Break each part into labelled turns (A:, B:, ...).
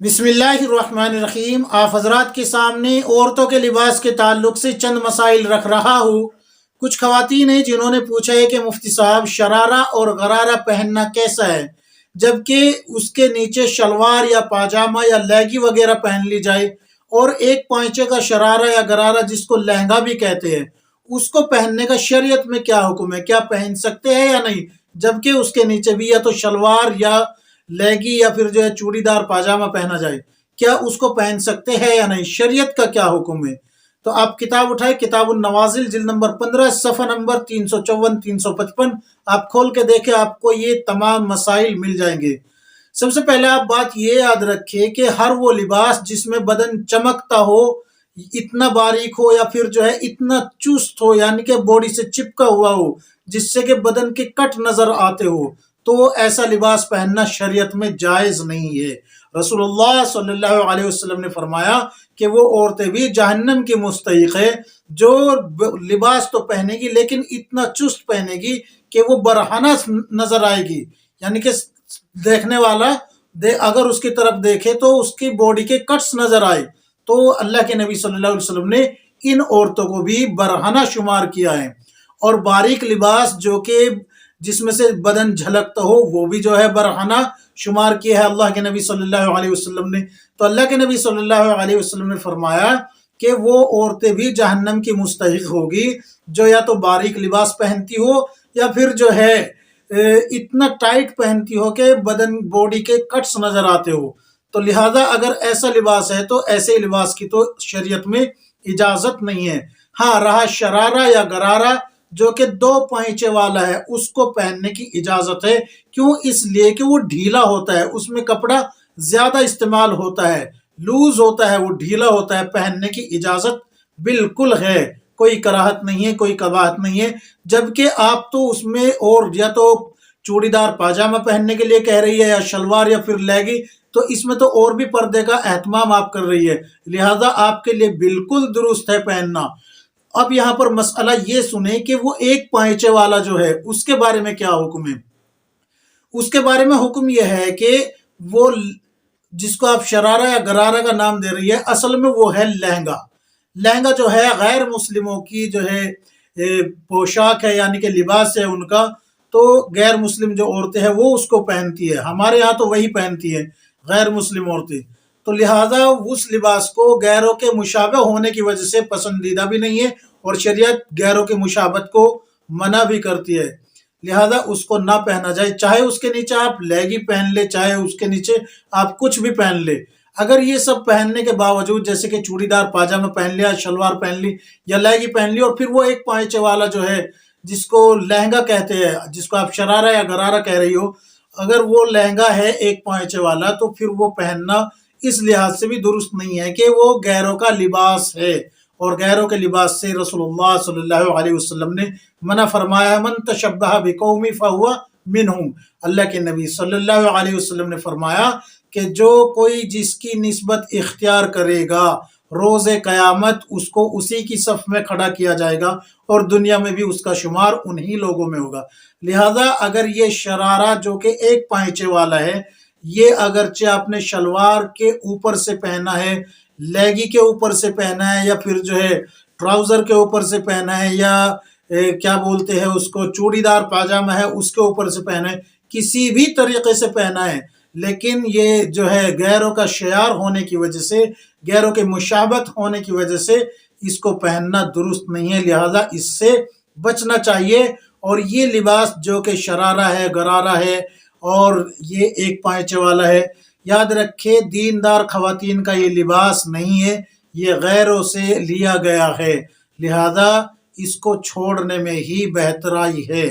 A: بسم اللہ الرحمن الرحیم۔ آپ حضرات کے سامنے عورتوں کے لباس کے تعلق سے چند مسائل رکھ رہا ہوں۔ کچھ خواتین ہیں جنہوں نے پوچھا ہے کہ مفتی صاحب شرارہ اور غرارہ پہننا کیسا ہے، جبکہ اس کے نیچے شلوار یا پاجامہ یا لیگی وغیرہ پہن لی جائے، اور ایک پائچے کا شرارہ یا غرارہ جس کو لہنگا بھی کہتے ہیں، اس کو پہننے کا شریعت میں کیا حکم ہے؟ کیا پہن سکتے ہیں یا نہیں؟ جبکہ اس کے نیچے بھی یا تو شلوار یا لیگی یا پھر جو ہے چوڑی دار پاجامہ پہنا جائے، کیا اس کو پہن سکتے ہیں یا نہیں؟ شریعت کا کیا حکم ہے؟ تو آپ کتاب اٹھائے، کتاب النوازل جلد نمبر 15 صفحہ نمبر 354 355، آپ کھول کے دیکھیں، آپ کو یہ تمام مسائل مل جائیں گے۔ سب سے پہلے آپ بات یہ یاد رکھیں کہ ہر وہ لباس جس میں بدن چمکتا ہو، اتنا باریک ہو یا پھر جو ہے اتنا چست ہو، یعنی کہ باڈی سے چپکا ہوا ہو جس سے کہ بدن کے کٹ نظر آتے ہو، تو ایسا لباس پہننا شریعت میں جائز نہیں ہے۔ رسول اللہ صلی اللہ علیہ وسلم نے فرمایا کہ وہ عورتیں بھی جہنم کی مستحق ہے جو لباس تو پہنے گی لیکن اتنا چست پہنے گی کہ وہ برہنہ نظر آئے گی، یعنی کہ دیکھنے والا اگر اس کی طرف دیکھے تو اس کی باڈی کے کٹس نظر آئے، تو اللہ کے نبی صلی اللہ علیہ وسلم نے ان عورتوں کو بھی برہنہ شمار کیا ہے۔ اور باریک لباس جو کہ جس میں سے بدن جھلکتا ہو، وہ بھی جو ہے برہنہ شمار کیا ہے اللہ کے نبی صلی اللہ علیہ وسلم نے۔ تو اللہ کے نبی صلی اللہ علیہ وسلم نے فرمایا کہ وہ عورتیں بھی جہنم کی مستحق ہوگی جو یا تو باریک لباس پہنتی ہو یا پھر جو ہے اتنا ٹائٹ پہنتی ہو کہ بدن باڈی کے کٹس نظر آتے ہو۔ تو لہٰذا اگر ایسا لباس ہے تو ایسے لباس کی تو شریعت میں اجازت نہیں ہے۔ ہاں، رہا شرارہ یا غرارہ جو کہ 2 پائچے والا ہے، اس کو پہننے کی اجازت ہے۔ کیوں؟ اس لیے کہ وہ ڈھیلا ہوتا ہے، اس میں کپڑا زیادہ استعمال ہوتا ہے، لوز ہوتا ہے، وہ ڈھیلا ہوتا ہے، پہننے کی اجازت بالکل ہے، کوئی کراہت نہیں ہے، کوئی کباہت نہیں ہے۔ جبکہ آپ تو اس میں اور یا تو چوڑی دار پاجامہ پہننے کے لیے کہہ رہی ہے یا شلوار یا پھر لیگی، تو اس میں تو اور بھی پردے کا اہتمام آپ کر رہی ہے، لہذا آپ کے لیے بالکل درست ہے پہننا۔ اب یہاں پر مسئلہ یہ سنیں کہ وہ ایک پائچے والا جو ہے اس کے بارے میں کیا حکم ہے؟ اس کے بارے میں حکم یہ ہے کہ وہ جس کو آپ شرارہ یا غرارہ کا نام دے رہی ہے، اصل میں وہ ہے لہنگا۔ لہنگا جو ہے غیر مسلموں کی جو ہے پوشاک ہے، یعنی کہ لباس ہے ان کا، تو غیر مسلم جو عورتیں ہیں وہ اس کو پہنتی ہے، ہمارے ہاں تو وہی پہنتی ہے غیر مسلم عورتیں۔ تو لہٰذا اس لباس کو غیروں کے مشابہ ہونے کی وجہ سے پسندیدہ بھی نہیں ہے، اور شریعت غیروں کے مشابہت کو منع بھی کرتی ہے، لہذا اس کو نہ پہنا جائے، چاہے اس کے نیچے آپ لیگی پہن لے، چاہے اس کے نیچے آپ کچھ بھی پہن لے۔ اگر یہ سب پہننے کے باوجود جیسے کہ چوڑی دار پاجامہ پہن لیا، شلوار پہن لی یا لیگی پہن لی، اور پھر وہ ایک پائچے والا جو ہے جس کو لہنگا کہتے ہیں، جس کو آپ شرارہ یا غرارہ کہہ رہی ہو، اگر وہ لہنگا ہے ایک پائچے والا، تو پھر وہ پہننا اس لحاظ سے بھی درست نہیں ہے کہ وہ غیروں کا لباس ہے، اور غیروں کے لباس سے رسول اللہ صلی اللہ علیہ وسلم نے منع فرمایا، من تشبہ بقوم فہو منہم۔ اللہ کے نبی صلی اللہ علیہ وسلم نے فرمایا کہ جو کوئی جس کی نسبت اختیار کرے گا، روز قیامت اس کو اسی کی صف میں کھڑا کیا جائے گا، اور دنیا میں بھی اس کا شمار انہی لوگوں میں ہوگا۔ لہذا اگر یہ شرارہ جو کہ ایک پائچے والا ہے، یہ اگرچہ آپ نے شلوار کے اوپر سے پہنا ہے، لیگی کے اوپر سے پہنا ہے، یا پھر جو ہے ٹراؤزر کے اوپر سے پہنا ہے، یا کیا بولتے ہیں اس کو چوڑی دار پاجامہ ہے اس کے اوپر سے پہنا ہے، کسی بھی طریقے سے پہنا ہے، لیکن یہ جو ہے غیروں کا شیار ہونے کی وجہ سے، غیروں کے مشابہت ہونے کی وجہ سے اس کو پہننا درست نہیں ہے، لہذا اس سے بچنا چاہیے۔ اور یہ لباس جو کہ شرارہ ہے، غرارہ ہے، اور یہ ایک پائچے والا ہے، یاد رکھے دیندار خواتین کا یہ لباس نہیں ہے، یہ غیروں سے لیا گیا ہے، لہذا اس کو چھوڑنے میں ہی بہترائی ہے۔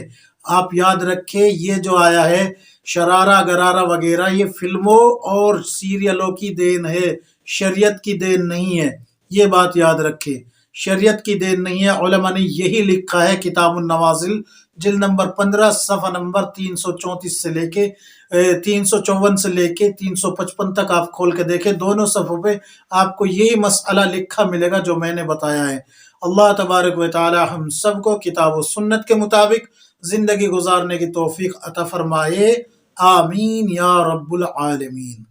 A: آپ یاد رکھے یہ جو آیا ہے شرارہ غرارہ وغیرہ، یہ فلموں اور سیریلوں کی دین ہے، شریعت کی دین نہیں ہے، یہ بات یاد رکھے، شریعت کی دین نہیں ہے۔ علماء نے یہی لکھا ہے، کتاب النوازل جلد نمبر 15 صفحہ نمبر 334 سے لے کے 354 سے لے کے 355 تک آپ کھول کے دیکھیں، دونوں صفحوں پہ آپ کو یہی مسئلہ لکھا ملے گا جو میں نے بتایا ہے۔ اللہ تبارک و تعالی ہم سب کو کتاب و سنت کے مطابق زندگی گزارنے کی توفیق عطا فرمائے، آمین یا رب العالمین۔